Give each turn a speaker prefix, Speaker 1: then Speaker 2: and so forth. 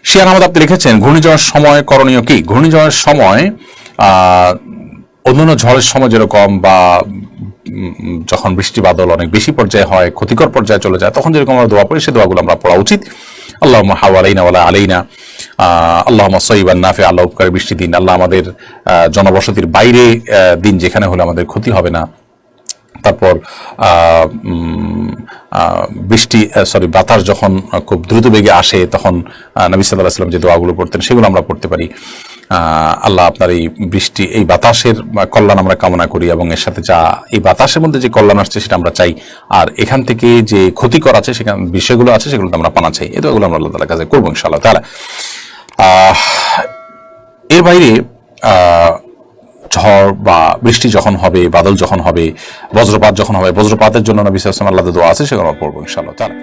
Speaker 1: Xi'an Ahmad আপনি লিখেছেন, ঘূর্ণিঝড়ের সময় করণীয় কি? ঘূর্ণিঝড়ের সময় অন্যান্য ঝড়ের সময় যেরকম বা যখন বৃষ্টি বাদল অনেক বেশি পর্যায়ে হয়, ক্ষতিকর পর্যায়ে চলে যায়, তখন যেরকম আমরা দোয়া পড়ি, সে দোয়াগুলো আমরা পড়া উচিত। আল্লাহুম্মা হাওয়ালাইনা ওয়ালা আলাইনা, আল্লাহুম্মা সাইয়্যিবান নাফিআ, আল্লাহ উপকারী বৃষ্টি দিন, আল্লাহ আমাদের জনবসতির বাইরে দিন, যেখানে হলে আমাদের ক্ষতি হবে না। তারপর বৃষ্টি বাতাস যখন খুব দ্রুত বেগে আসে, তখন নবী সাল্লাল্লাহু আলাইহি ওয়াসাল্লাম যে দোয়াগুলো পড়তেন সেগুলো আমরা পড়তে পারি। আল্লাহ আপনার এই বৃষ্টি, এই বাতাসের কল্যাণ আমরা কামনা করি, এবং এর সাথে যা এই বাতাসের মধ্যে যে কল্যাণ আসছে সেটা আমরা চাই, আর এখান থেকে যে ক্ষতিকর আছে সেখানে বিষয়গুলো আছে সেগুলো আমরা পানা চাই। এই দোয়াগুলো আমরা আল্লাহ তাআলার কাছে করবো ইনশাআল্লাহ তাআলা। এর বাইরে ঝড় বা বৃষ্টি যখন হবে, বাদল যখন হবে, বজ্রপাত যখন হবে, বজ্রপাতের জন্য নবী সাল্লাল্লাহু আলাইহি ওয়াসাল্লাম আল্লাহর দোয়া আছে, সেগুলো আমরা পড়বো ইনশাআল্লাহ তাআলা।